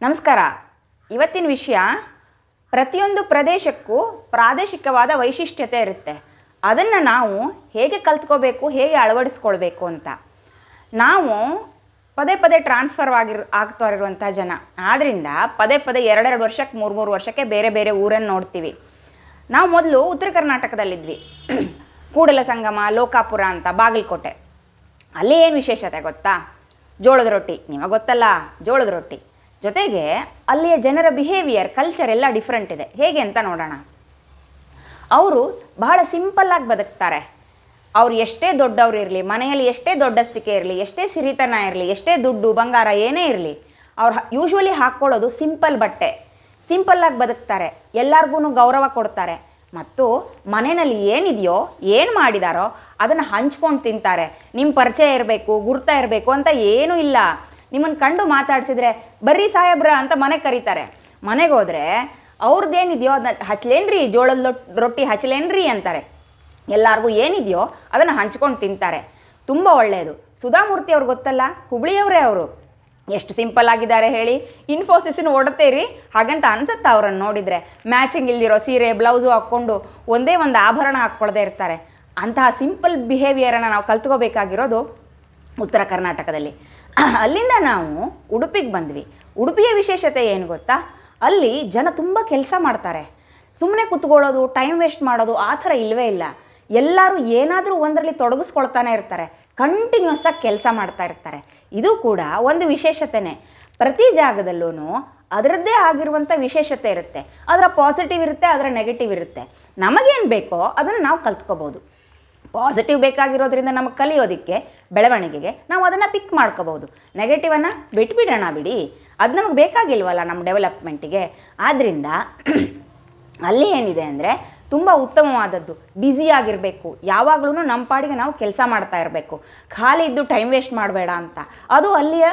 ನಮಸ್ಕಾರ. ಇವತ್ತಿನ ವಿಷಯ, ಪ್ರತಿಯೊಂದು ಪ್ರದೇಶಕ್ಕೂ ಪ್ರಾದೇಶಿಕವಾದ ವೈಶಿಷ್ಟ್ಯತೆ ಇರುತ್ತೆ. ಅದನ್ನು ನಾವು ಹೇಗೆ ಕಲ್ತ್ಕೋಬೇಕು, ಹೇಗೆ ಅಳವಡಿಸ್ಕೊಳ್ಬೇಕು ಅಂತ. ನಾವು ಪದೇ ಪದೇ ಟ್ರಾನ್ಸ್ಫರ್ ಆಗ್ತಾ ಇರುವಂಥ ಜನ. ಆದ್ದರಿಂದ ಪದೇ ಪದೇ 2 ವರ್ಷಕ್ಕೆ 3 ವರ್ಷಕ್ಕೆ ಬೇರೆ ಬೇರೆ ಊರನ್ನು ನೋಡ್ತೀವಿ. ನಾವು ಮೊದಲು ಉತ್ತರ ಕರ್ನಾಟಕದಲ್ಲಿದ್ವಿ. ಕೂಡಲ ಸಂಗಮ, ಲೋಕಾಪುರ ಅಂತ, ಬಾಗಲಕೋಟೆ. ಅಲ್ಲಿ ಏನು ವಿಶೇಷತೆ ಗೊತ್ತಾ? ಜೋಳದ ರೊಟ್ಟಿ. ನಿಮಗೆ ಗೊತ್ತಲ್ಲ, ಜೋಳದ ರೊಟ್ಟಿ. ಜೊತೆಗೆ ಅಲ್ಲಿಯ ಜನರ ಬಿಹೇವಿಯರ್, ಕಲ್ಚರ್ ಎಲ್ಲ ಡಿಫ್ರೆಂಟ್ ಇದೆ. ಹೇಗೆ ಅಂತ ನೋಡೋಣ. ಅವರು ಬಹಳ ಸಿಂಪಲ್ಲಾಗಿ ಬದುಕ್ತಾರೆ. ಅವ್ರು ಎಷ್ಟೇ ದೊಡ್ಡವ್ರು ಇರಲಿ, ಮನೆಯಲ್ಲಿ ಎಷ್ಟೇ ದೊಡ್ಡಸ್ತಿಕೆ ಇರಲಿ, ಎಷ್ಟೇ ಸಿರಿತನ ಇರಲಿ, ಎಷ್ಟೇ ದುಡ್ಡು ಬಂಗಾರ ಏನೇ ಇರಲಿ, ಅವ್ರು ಯೂಶ್ವಲಿ ಹಾಕ್ಕೊಳ್ಳೋದು ಸಿಂಪಲ್ ಬಟ್ಟೆ. ಸಿಂಪಲ್ಲಾಗಿ ಬದುಕ್ತಾರೆ. ಎಲ್ಲರಿಗೂ ಗೌರವ ಕೊಡ್ತಾರೆ. ಮತ್ತು ಮನೆಯಲ್ಲಿ ಏನಿದೆಯೋ, ಏನು ಮಾಡಿದಾರೋ ಅದನ್ನು ಹಂಚ್ಕೊಂಡು ತಿಂತಾರೆ. ನಿಮ್ಮ ಪರಿಚಯ ಇರಬೇಕು, ಗುರ್ತ ಇರಬೇಕು ಅಂತ ಏನೂ ಇಲ್ಲ. ನಿಮ್ಮನ್ನು ಕಂಡು ಮಾತಾಡಿಸಿದ್ರೆ ಬರ್ರಿ ಸಾಹೇಬ್ರ ಅಂತ ಮನೆಗೆ ಕರೀತಾರೆ. ಮನೆಗೆ ಹೋದರೆ ಅವ್ರದ್ದೇನಿದೆಯೋ ಅದನ್ನ ಹಚ್ಲೇನ್ರಿ, ಜೋಳದ ರೊಟ್ಟಿ ಹಚ್ಲೇನ್ರಿ ಅಂತಾರೆ. ಎಲ್ಲರಿಗೂ ಏನಿದೆಯೋ ಅದನ್ನು ಹಂಚ್ಕೊಂಡು ತಿಂತಾರೆ. ತುಂಬ ಒಳ್ಳೆಯದು. ಸುಧಾಮೂರ್ತಿ ಅವ್ರು ಗೊತ್ತಲ್ಲ, ಹುಬ್ಳಿಯವರೇ ಅವರು. ಎಷ್ಟು ಸಿಂಪಲ್ ಆಗಿದ್ದಾರೆ ಹೇಳಿ. ಇನ್ಫೋಸಿಸ್ನ ಓಡುತ್ತೇರಿ ಹಾಗಂತ ಅನ್ಸುತ್ತೆ ಅವ್ರನ್ನ ನೋಡಿದರೆ. ಮ್ಯಾಚಿಂಗ್ ಇಲ್ದಿರೋ ಸೀರೆ, ಬ್ಲೌಸು ಹಾಕ್ಕೊಂಡು ಒಂದೇ ಒಂದು ಆಭರಣ ಹಾಕ್ಕೊಳ್ಳದೆ ಇರ್ತಾರೆ. ಅಂತಹ ಸಿಂಪಲ್ ಬಿಹೇವಿಯರನ್ನು ನಾವು ಕಲ್ತ್ಕೋಬೇಕಾಗಿರೋದು ಉತ್ತರ ಕರ್ನಾಟಕದಲ್ಲಿ. ಅಲ್ಲಿಂದ ನಾವು ಉಡುಪಿಗೆ ಬಂದ್ವಿ. ಉಡುಪಿಯ ವಿಶೇಷತೆ ಏನು ಗೊತ್ತಾ? ಅಲ್ಲಿ ಜನ ತುಂಬ ಕೆಲಸ ಮಾಡ್ತಾರೆ. ಸುಮ್ಮನೆ ಕೂತ್ಕೊಳ್ಳೋದು, ಟೈಮ್ ವೇಸ್ಟ್ ಮಾಡೋದು ಆ ಥರ ಇಲ್ಲವೇ ಇಲ್ಲ. ಎಲ್ಲರೂ ಏನಾದರೂ ಒಂದರಲ್ಲಿ ತೊಡಗಿಸ್ಕೊಳ್ತಾನೆ ಇರ್ತಾರೆ. ಕಂಟಿನ್ಯೂಸ್ ಆಗಿ ಕೆಲಸ ಮಾಡ್ತಾ ಇರ್ತಾರೆ. ಇದು ಕೂಡ ಒಂದು ವಿಶೇಷತೆನೇ. ಪ್ರತಿ ಜಾಗದಲ್ಲೂ ಅದರದ್ದೇ ಆಗಿರುವಂಥ ವಿಶೇಷತೆ ಇರುತ್ತೆ. ಅದರ ಪಾಸಿಟಿವ್ ಇರುತ್ತೆ, ಅದರ ನೆಗೆಟಿವ್ ಇರುತ್ತೆ. ನಮಗೇನು ಬೇಕೋ ಅದನ್ನು ನಾವು ಕಲ್ತ್ಕೋಬೋದು. ಪಾಸಿಟಿವ್ ಬೇಕಾಗಿರೋದ್ರಿಂದ ನಮಗೆ ಕಲಿಯೋದಕ್ಕೆ, ಬೆಳವಣಿಗೆಗೆ ನಾವು ಅದನ್ನು ಪಿಕ್ ಮಾಡ್ಕೋಬೋದು. ನೆಗೆಟಿವನ್ನು ಬಿಟ್ಬಿಡೋಣ, ಬಿಡಿ, ಅದು ನಮಗೆ ಬೇಕಾಗಿಲ್ವಲ್ಲ ನಮ್ಮ ಡೆವಲಪ್ಮೆಂಟಿಗೆ. ಆದ್ದರಿಂದ ಅಲ್ಲಿ ಏನಿದೆ ಅಂದರೆ ತುಂಬ ಉತ್ತಮವಾದದ್ದು, ಬ್ಯುಸಿಯಾಗಿರಬೇಕು. ಯಾವಾಗಲೂ ನಮ್ಮ ಪಾಡಿಗೆ ನಾವು ಕೆಲಸ ಮಾಡ್ತಾ ಇರಬೇಕು. ಖಾಲಿ ಇದ್ದು ಟೈಮ್ ವೇಸ್ಟ್ ಮಾಡಬೇಡ ಅಂತ. ಅದು ಅಲ್ಲಿಯ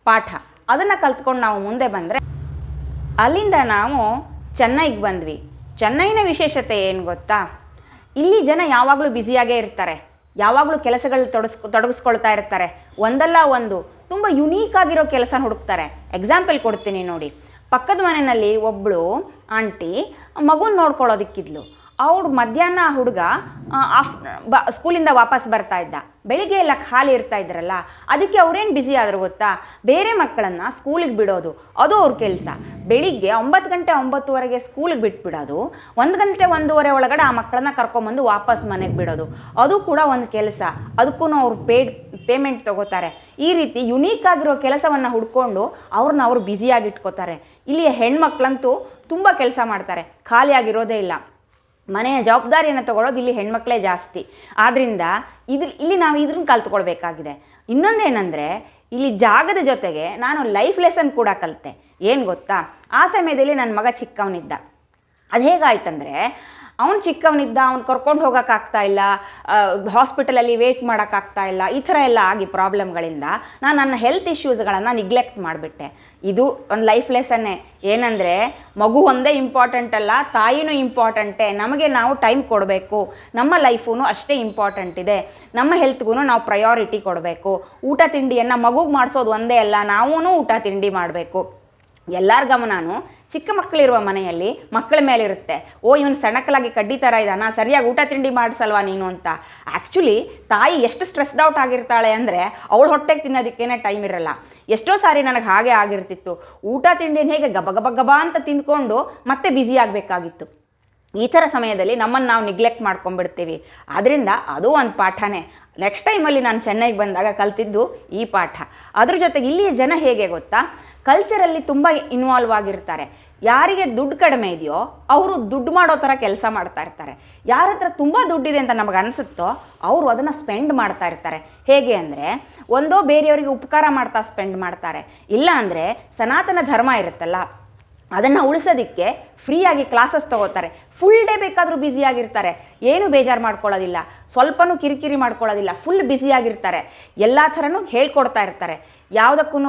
ಪಾಠ. ಅದನ್ನು ಕಲ್ತ್ಕೊಂಡು ನಾವು ಮುಂದೆ ಬಂದರೆ, ಅಲ್ಲಿಂದ ನಾವು ಚೆನ್ನೈಗೆ ಬಂದ್ವಿ. ಚೆನ್ನೈನ ವಿಶೇಷತೆ ಏನು ಗೊತ್ತಾ? ಇಲ್ಲಿ ಜನ ಯಾವಾಗಲೂ ಬ್ಯುಸಿಯಾಗೇ ಇರ್ತಾರೆ. ಯಾವಾಗಲೂ ಕೆಲಸಗಳು ತೊಡಗಿಸ್ಕೊಳ್ತಾ ಇರ್ತಾರೆ. ಒಂದಲ್ಲ ಒಂದು ತುಂಬ ಯುನೀಕ್ ಆಗಿರೋ ಕೆಲಸ ಹುಡುಕ್ತಾರೆ. ಎಕ್ಸಾಂಪಲ್ ಕೊಡ್ತೀನಿ ನೋಡಿ. ಪಕ್ಕದ ಮನೆಯಲ್ಲಿ ಒಬ್ಬಳು ಆಂಟಿ ಮಗುನ ನೋಡ್ಕೊಳ್ಳೋದಕ್ಕಿದ್ಲು. ಅವ್ರು ಮಧ್ಯಾಹ್ನ ಹುಡುಗ ಸ್ಕೂಲಿಂದ ವಾಪಸ್ ಬರ್ತಾ ಇದ್ದ. ಬೆಳಿಗ್ಗೆ ಎಲ್ಲ ಖಾಲಿ ಇರ್ತಾ ಇದ್ರಲ್ಲ, ಅದಕ್ಕೆ ಅವ್ರೇನು ಬ್ಯುಸಿ ಆದರೂ ಗೊತ್ತಾ? ಬೇರೆ ಮಕ್ಕಳನ್ನು ಸ್ಕೂಲಿಗೆ ಬಿಡೋದು, ಅದು ಅವ್ರ ಕೆಲಸ. ಬೆಳಿಗ್ಗೆ 9 ಗಂಟೆ 9:30 ಸ್ಕೂಲಿಗೆ ಬಿಟ್ಬಿಡೋದು. 1 ಗಂಟೆ 1:30 ಒಳಗಡೆ ಆ ಮಕ್ಕಳನ್ನ ಕರ್ಕೊಂಬಂದು ವಾಪಸ್ ಮನೆಗೆ ಬಿಡೋದು, ಅದು ಕೂಡ ಒಂದು ಕೆಲಸ. ಅದಕ್ಕೂ ಅವ್ರು ಪೇಮೆಂಟ್ ತೊಗೋತಾರೆ. ಈ ರೀತಿ ಯುನೀಕ್ ಆಗಿರೋ ಕೆಲಸವನ್ನು ಹುಡ್ಕೊಂಡು ಅವ್ರನ್ನ ಅವರು ಬ್ಯುಸಿಯಾಗಿ ಇಟ್ಕೋತಾರೆ. ಇಲ್ಲಿಯ ಹೆಣ್ಮಕ್ಳಂತೂ ತುಂಬ ಕೆಲಸ ಮಾಡ್ತಾರೆ, ಖಾಲಿಯಾಗಿರೋದೇ ಇಲ್ಲ. ಮನೆಯ ಜವಾಬ್ದಾರಿಯನ್ನು ತಗೊಳ್ಳೋದು ಇಲ್ಲಿ ಹೆಣ್ಮಕ್ಳೇ ಜಾಸ್ತಿ. ಆದ್ದರಿಂದ ಇಲ್ಲಿ ನಾವು ಇದನ್ನ ಕಲ್ತ್ಕೊಳ್ಬೇಕಾಗಿದೆ. ಇನ್ನೊಂದೇನೆಂದರೆ, ಇಲ್ಲಿ ಜಾಗದ ಜೊತೆಗೆ ನಾನು ಲೈಫ್ ಲೆಸನ್ ಕೂಡ ಕಲಿತೆ. ಏನು ಗೊತ್ತಾ? ಆ ಸಮಯದಲ್ಲಿ ನನ್ನ ಮಗ ಚಿಕ್ಕವನಿದ್ದ. ಅದು ಹೇಗಾಯ್ತಂದರೆ, ಅವನು ಚಿಕ್ಕವನಿದ್ದ, ಅವ್ನು ಕರ್ಕೊಂಡು ಹೋಗೋಕ್ಕಾಗ್ತಾ ಇಲ್ಲ, ಹಾಸ್ಪಿಟಲಲ್ಲಿ ವೇಟ್ ಮಾಡೋಕ್ಕಾಗ್ತಾ ಇಲ್ಲ. ಈ ಥರ ಎಲ್ಲ ಆಗಿ ಪ್ರಾಬ್ಲಮ್ಗಳಿಂದ ನಾನು ನನ್ನ ಹೆಲ್ತ್ ಇಶ್ಯೂಸ್ಗಳನ್ನು ನಿಗ್ಲೆಕ್ಟ್ ಮಾಡಿಬಿಟ್ಟೆ. ಇದು ಒಂದು ಲೈಫ್ ಲೆಸನ್ನೇ. ಏನಂದರೆ, ಮಗು ಒಂದೇ ಇಂಪಾರ್ಟೆಂಟ್ ಅಲ್ಲ, ತಾಯಿನೂ ಇಂಪಾರ್ಟೆಂಟೇ. ನಮಗೆ ನಾವು ಟೈಮ್ ಕೊಡಬೇಕು. ನಮ್ಮ ಲೈಫೂ ಅಷ್ಟೇ ಇಂಪಾರ್ಟೆಂಟ್ ಇದೆ. ನಮ್ಮ ಹೆಲ್ತ್ಗೂ ನಾವು ಪ್ರಯಾರಿಟಿ ಕೊಡಬೇಕು. ಊಟ ತಿಂಡಿಯನ್ನು ಮಗುಗೆ ಮಾಡಿಸೋದು ಒಂದೇ ಅಲ್ಲ, ನಾವೂ ಊಟ ತಿಂಡಿ ಮಾಡಬೇಕು. ಎಲ್ಲರ ಗಮನನೂ ಚಿಕ್ಕ ಮಕ್ಕಳಿರುವ ಮನೆಯಲ್ಲಿ ಮಕ್ಕಳ ಮೇಲಿರುತ್ತೆ. ಇವನು ಸಣ್ಣಕ್ಕಲಾಗಿ ಕಡ್ಡಿ ಥರ ಇದ್ದಾನ, ಸರಿಯಾಗಿ ಊಟ ತಿಂಡಿ ಮಾಡಿಸಲ್ವಾ ನೀನು ಅಂತ. ಆ್ಯಕ್ಚುಲಿ ತಾಯಿ ಎಷ್ಟು ಸ್ಟ್ರೆಸ್ಡ್ ಔಟ್ ಆಗಿರ್ತಾಳೆ ಅಂದರೆ ಅವಳು ಹೊಟ್ಟೆಗೆ ತಿನ್ನೋದಕ್ಕೇ ಟೈಮ್ ಇರಲ್ಲ. ಎಷ್ಟೋ ಸಾರಿ ನನಗೆ ಹಾಗೆ ಆಗಿರ್ತಿತ್ತು. ಊಟ ತಿಂಡಿನ ಹೇಗೆ ಗಬ ಅಂತ ತಿಂದ್ಕೊಂಡು ಮತ್ತೆ ಬ್ಯುಸಿ ಆಗಬೇಕಾಗಿತ್ತು. ಈ ಥರ ಸಮಯದಲ್ಲಿ ನಮ್ಮನ್ನು ನಾವು ನಿಗ್ಲೆಕ್ಟ್ ಮಾಡ್ಕೊಂಡ್ಬಿಡ್ತೀವಿ. ಆದ್ದರಿಂದ ಅದು ಒಂದು ಪಾಠನೇ. ನೆಕ್ಸ್ಟ್ ಟೈಮಲ್ಲಿ ನಾನು ಚೆನ್ನೈಗೆ ಬಂದಾಗ ಕಲ್ತಿದ್ದು ಈ ಪಾಠ. ಅದ್ರ ಜೊತೆಗೆ ಇಲ್ಲಿಯ ಜನ ಹೇಗೆ ಗೊತ್ತಾ? ಕಲ್ಚರಲ್ಲಿ ತುಂಬ ಇನ್ವಾಲ್ವ್ ಆಗಿರ್ತಾರೆ. ಯಾರಿಗೆ ದುಡ್ಡು ಕಡಿಮೆ ಇದೆಯೋ ಅವರು ದುಡ್ಡು ಮಾಡೋ ಥರ ಕೆಲಸ ಮಾಡ್ತಾ ಇರ್ತಾರೆ. ಯಾರ ಹತ್ರ ತುಂಬ ದುಡ್ಡಿದೆ ಅಂತ ನಮಗೆ ಅನಿಸುತ್ತೋ ಅವರು ಅದನ್ನು ಸ್ಪೆಂಡ್ ಮಾಡ್ತಾ ಇರ್ತಾರೆ. ಹೇಗೆ ಅಂದರೆ, ಒಂದೋ ಬೇರೆಯವರಿಗೆ ಉಪಕಾರ ಮಾಡ್ತಾ ಸ್ಪೆಂಡ್ ಮಾಡ್ತಾರೆ. ಇಲ್ಲ ಅಂದರೆ ಸನಾತನ ಧರ್ಮ ಇರುತ್ತಲ್ಲ, ಅದನ್ನು ಉಳಿಸೋದಕ್ಕೆ ಫ್ರೀಯಾಗಿ ಕ್ಲಾಸಸ್ ತೊಗೋತಾರೆ. ಫುಲ್ ಡೇ ಬೇಕಾದರೂ ಬ್ಯುಸಿಯಾಗಿರ್ತಾರೆ. ಏನು ಬೇಜಾರು ಮಾಡ್ಕೊಳ್ಳೋದಿಲ್ಲ, ಸ್ವಲ್ಪನೂ ಕಿರಿಕಿರಿ ಮಾಡ್ಕೊಳ್ಳೋದಿಲ್ಲ. ಫುಲ್ ಬ್ಯುಸಿಯಾಗಿರ್ತಾರೆ. ಎಲ್ಲ ಥರನೂ ಹೇಳ್ಕೊಡ್ತಾ ಇರ್ತಾರೆ. ಯಾವುದಕ್ಕೂ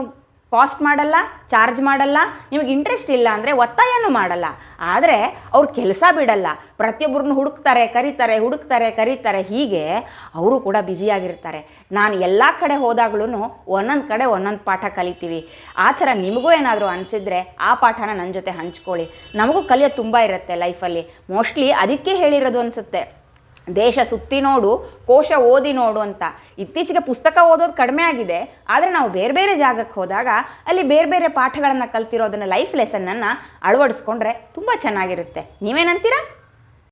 ಕಾಸ್ಟ್ ಮಾಡಲ್ಲ, ಚಾರ್ಜ್ ಮಾಡಲ್ಲ, ನಿಮಗೆ ಇಂಟ್ರೆಸ್ಟ್ ಇಲ್ಲ ಅಂದರೆ ಒತ್ತಾಯನೂ ಮಾಡಲ್ಲ. ಆದರೆ ಅವ್ರು ಕೆಲಸ ಬಿಡಲ್ಲ, ಪ್ರತಿಯೊಬ್ಬರನ್ನು ಹುಡುಕ್ತಾರೆ ಕರೀತಾರೆ. ಹೀಗೆ ಅವರು ಕೂಡ ಬ್ಯುಸಿಯಾಗಿರ್ತಾರೆ. ನಾನು ಎಲ್ಲ ಕಡೆ ಹೋದಾಗ್ಲೂ ಒಂದೊಂದು ಕಡೆ ಒಂದೊಂದು ಪಾಠ ಕಲಿತೀವಿ. ಆ ಥರ ನಿಮಗೂ ಏನಾದರೂ ಅನಿಸಿದರೆ ಆ ಪಾಠನ ನನ್ನ ಜೊತೆ ಹಂಚ್ಕೊಳ್ಳಿ. ನಮಗೂ ಕಲಿಯೋದು ತುಂಬ ಇರುತ್ತೆ ಲೈಫಲ್ಲಿ. ಮೋಸ್ಟ್ಲಿ ಅದಕ್ಕೆ ಹೇಳಿರೋದು ಅನಿಸುತ್ತೆ, ದೇಶ ಸುತ್ತಿ ನೋಡು, ಕೋಶ ಓದಿ ನೋಡು ಅಂತ. ಇತ್ತೀಚೆಗೆ ಪುಸ್ತಕ ಓದೋದು ಕಡಿಮೆ ಆಗಿದೆ. ಆದರೆ ನಾವು ಬೇರೆ ಬೇರೆ ಜಾಗಕ್ಕೆ ಹೋದಾಗ ಅಲ್ಲಿ ಬೇರೆ ಬೇರೆ ಪಾಠಗಳನ್ನು ಕಲ್ತಿರೋದನ್ನು, ಲೈಫ್ ಲೆಸನ್ನನ್ನು ಅಳವಡಿಸ್ಕೊಂಡ್ರೆ ತುಂಬ ಚೆನ್ನಾಗಿರುತ್ತೆ. ನೀವೇನಂತೀರಾ?